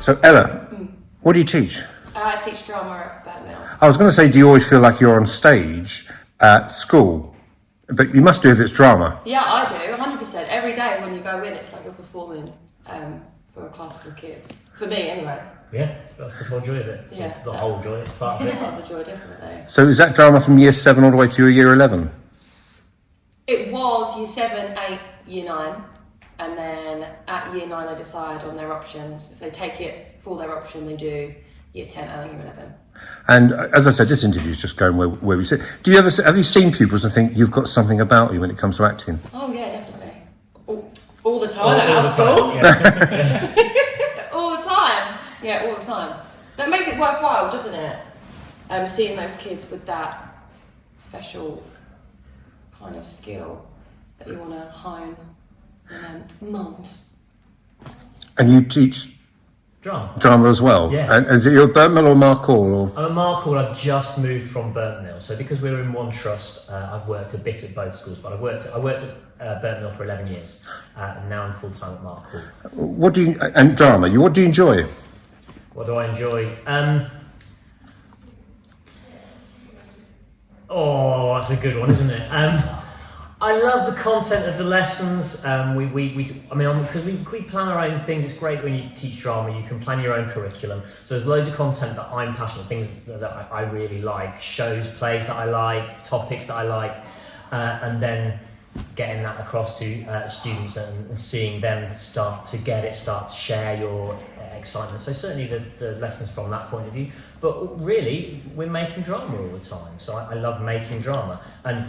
So Ella, what do you teach? I teach drama at Birkmill. I was going to say, do you always feel like you're on stage at school? But you must do if it's drama. Yeah, I do, 100%. Every day when you go in, it's like you're performing for a class full of kids. For me, anyway. Yeah, that's the whole joy of it. Yeah, the whole joy, it's part of it. Part of the joy, definitely. So is that drama from year 7 all the way to year 11? It was year 7, 8, year 9. And then at year 9, they decide on their options. If they take it for their option, they do year 10 and year 11. And as I said, this interview is just going where we sit. Have you seen pupils and think you've got something about you when it comes to acting? Oh yeah, definitely. All the time at our school. Yeah. All the time. Yeah, all the time. That makes it worthwhile, doesn't it? Seeing those kids with that special kind of skill that you want to hone and mould. And you teach Drama as well? Yeah. And is it your Birkmill or Mark Hall? Or? I'm at Mark Hall. I've just moved from Birkmill, so because we're in one trust, I've worked a bit at both schools. But I worked at Birkmill for 11 years, and now I'm full time at Mark Hall. What do you enjoy? What do I enjoy? Oh, that's a good one, isn't it? I love the content of the lessons. Because we plan our own things. It's great when you teach drama. You can plan your own curriculum. So there's loads of content that I'm passionate, things that I really like, shows, plays that I like, topics that I like, and then getting that across to students and seeing them start to get it, start to share your excitement. So certainly the lessons from that point of view. But really, we're making drama all the time. So I love making drama. And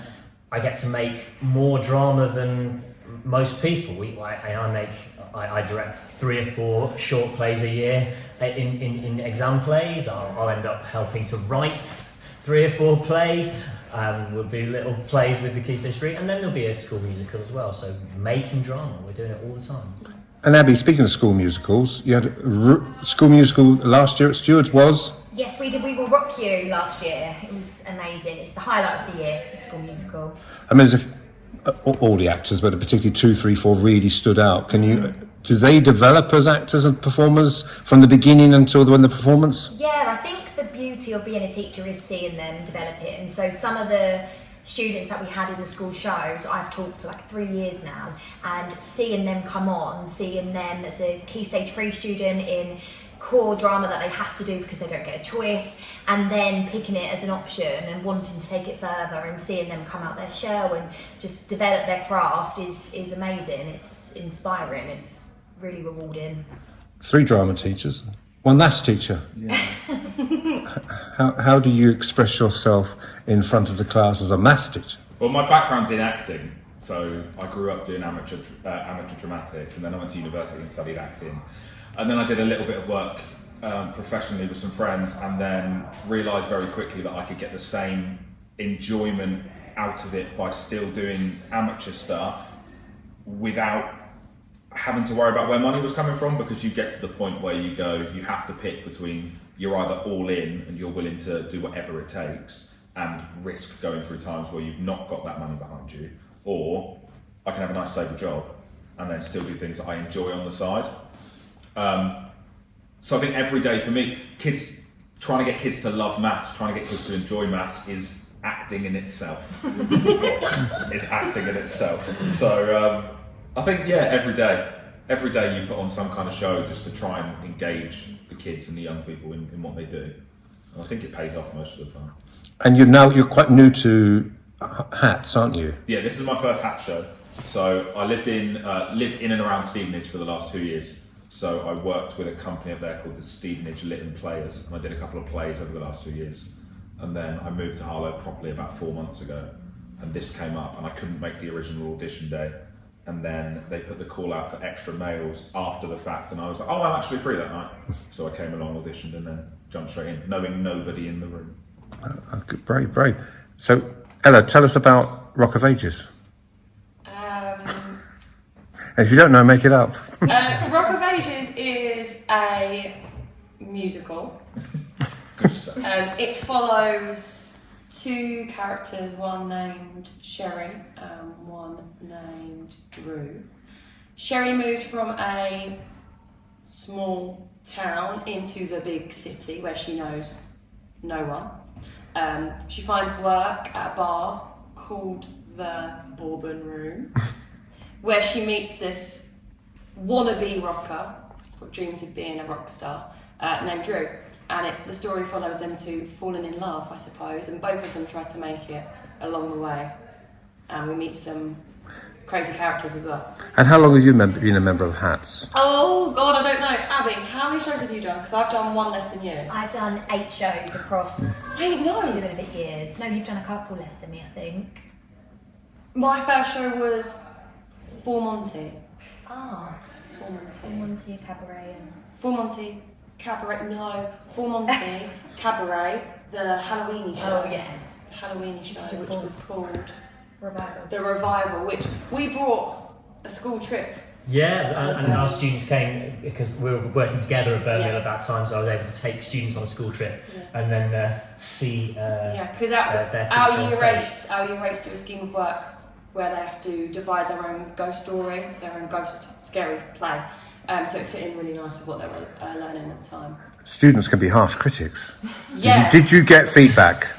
I get to make more drama than most people. I direct 3 or 4 short plays a year. In exam plays, I'll end up helping to write 3 or 4 plays. We'll do little plays with the Key Stage 3, and then there'll be a school musical as well. So making drama, we're doing it all the time. And Abby, speaking of school musicals, you had a school musical last year at Stewards, was? Yes, we did. We Will Rock You last year. It was amazing. It's the highlight of the year, the school musical. I mean, as if all the actors, but particularly 2, 3, 4 really stood out. Do they develop as actors and performers from the beginning until the performance? Yeah, I think the beauty of being a teacher is seeing them develop it. And so some of the students that we had in the school shows, I've taught for like 3 years now, and seeing them come on, seeing them as a Key Stage 3 student in core drama that they have to do because they don't get a choice, and then picking it as an option and wanting to take it further and seeing them come out their shell and just develop their craft is amazing. It's inspiring. It's really rewarding. 3 drama teachers, 1 maths teacher. Yeah. How do you express yourself in front of the class as a maths teacher? Well, my background's in acting, so I grew up doing amateur dramatics, and then I went to university and studied acting. And then I did a little bit of work professionally with some friends, and then realised very quickly that I could get the same enjoyment out of it by still doing amateur stuff without having to worry about where money was coming from, because you get to the point where you have to pick between, you're either all in and you're willing to do whatever it takes and risk going through times where you've not got that money behind you, or I can have a nice stable job and then still do things that I enjoy on the side. So I think every day for me, trying to get kids to love maths, trying to get kids to enjoy maths is acting in itself. It's acting in itself. So I think, every day you put on some kind of show just to try and engage the kids and the young people in what they do. And I think it pays off most of the time. And you're quite new to hats, aren't you? Yeah, this is my first hat show. So I lived in and around Stevenage for the last 2 years. So I worked with a company up there called the Stevenage Lytton Players, and I did a couple of plays over the last 2 years. And then I moved to Harlow properly about 4 months ago, and this came up, and I couldn't make the original audition day. And then they put the call out for extra males after the fact, and I was like, oh, I'm actually free that night. So I came along, auditioned, and then jumped straight in, knowing nobody in the room. Brave. So, Ella, tell us about Rock of Ages. And if you don't know, make it up. Rock of Ages is a musical. It follows 2 characters, one named Sherry and one named Drew. Sherry moves from a small town into the big city where she knows no one. She finds work at a bar called the Bourbon Room, where she meets this wannabe rocker. He's got dreams of being a rock star, named Drew. And the story follows them two falling in love, I suppose, and both of them try to make it along the way. And we meet some crazy characters as well. And how long have you been a member of Hats? Oh God, I don't know. Abby, how many shows have you done? Because I've done one less than you. I've done 8 shows across Wait, no. 2 and a bit years. No, you've done a couple less than me, I think. My first show was Full Monty. Ah, Full Monty. Monty Cabaret and... Full Monty Cabaret. No, Full Monty Cabaret. The Halloweeny show. Oh yeah, The Halloweeny show, Which is which called? was called Revival. The Revival, which we brought a school trip. Yeah, and our students came because we were working together at Birmingham Yeah. at that time, so I was able to take students on a school trip and then see Yeah, because their teacher our on year eights do a scheme of work where they have to devise their own ghost story, their own ghost scary play. So it fit in really nice with what they were learning at the time. Students can be harsh critics. Yeah, Did you get feedback?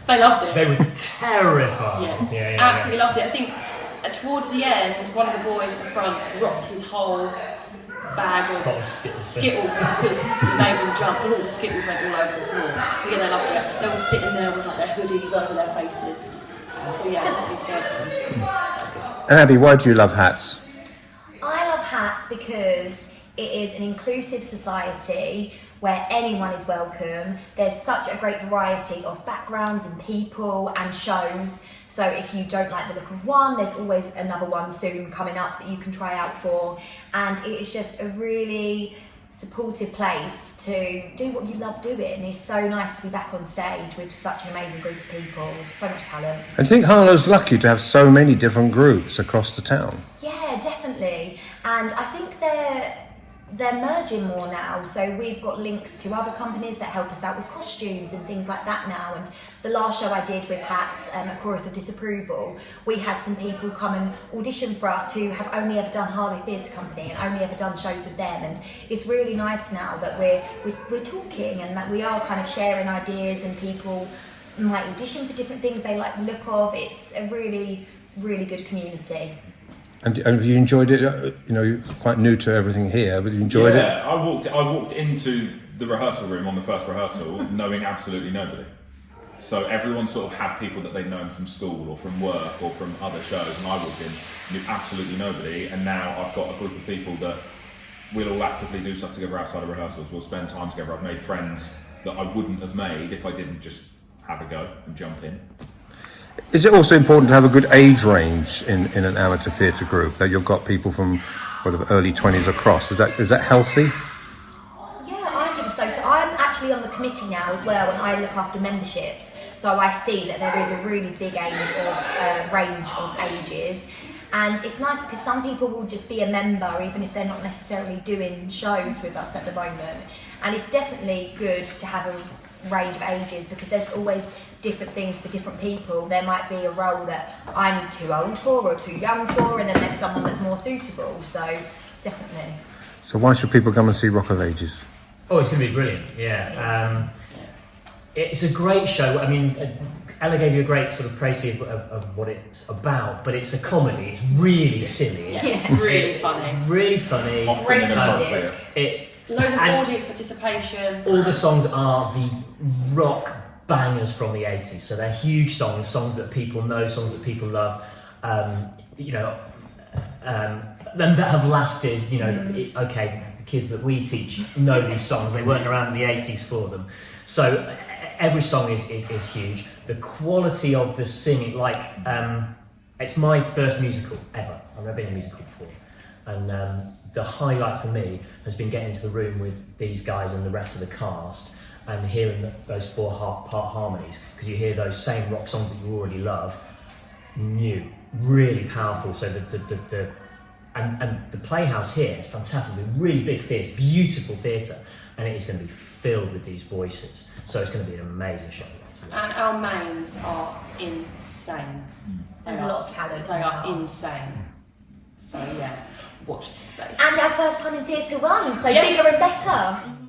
they loved it. They were terrified. Yeah, absolutely loved it. I think towards the end, one of the boys at the front dropped his whole bag of Bottle of Skittles. Skittles because he made him jump, and all the Skittles went all over the floor. But yeah, they loved it. They were all sitting there with like their hoodies over their faces. So yeah, definitely scared them. That's good. And Abby, why do you love Hats? I love Hats because it is an inclusive society where anyone is welcome. There's such a great variety of backgrounds and people and shows. So if you don't like the look of one, there's always another one soon coming up that you can try out for. And it is just a really supportive place to do what you love doing. It's so nice to be back on stage with such an amazing group of people with so much talent. And do you think Harlow's lucky to have so many different groups across the town? Yeah, definitely. And I think they're merging more now. So we've got links to other companies that help us out with costumes and things like that now. And the last show I did with Hats, A Chorus of Disapproval, we had some people come and audition for us who have only ever done Harlow Theatre Company and only ever done shows with them. And it's really nice now that we're talking and that we are kind of sharing ideas, and people might audition for different things they like the look of. It's a really, really good community. And have you enjoyed it? You know, you're quite new to everything here, but you enjoyed it? Yeah, I walked into the rehearsal room on the first rehearsal knowing absolutely nobody. So everyone sort of had people that they'd known from school or from work or from other shows, and I walked in, knew absolutely nobody, and now I've got a group of people that we'll all actively do stuff together outside of rehearsals. We'll spend time together. I've made friends that I wouldn't have made if I didn't just have a go and jump in. Is it also important to have a good age range in an amateur theatre group, that you've got people from whatever early 20s across? Is that healthy? Yeah, I think so. So I'm actually on the committee now as well, and I look after memberships. So I see that there is a really big range of ages. And it's nice because some people will just be a member even if they're not necessarily doing shows with us at the moment. And it's definitely good to have a range of ages because there's always different things for different people. There might be a role that I'm too old for or too young for, and then there's someone that's more suitable. So definitely. So why should people come and see Rock of Ages? Oh, it's going to be brilliant. Yeah, it's a great show. I mean, Ella gave you a great sort of précis of what it's about, but it's a comedy. It's really silly. It's really funny. It's really funny. Often Great inappropriate. Loads of And audience participation. all the songs are the rock bangers from the 80s. So they're huge songs that people know, songs that people love. And that have lasted. You know, okay, the kids that we teach know these songs. They weren't around in the 80s for them. So every song is huge. The quality of the singing, it's my first musical ever. I've never been in a musical before, and the highlight for me has been getting into the room with these guys and the rest of the cast and hearing those four-part harmonies, because you hear those same rock songs that you already love, new, really powerful. So and the Playhouse here is fantastic, a really big theatre, beautiful theatre, and it is going to be filled with these voices. So it's going to be an amazing show. And our mains are insane. There's a lot of talent. They in are ours. insane. So yeah, watch the space. And our first time in Theatre One, so Yeah. bigger and better.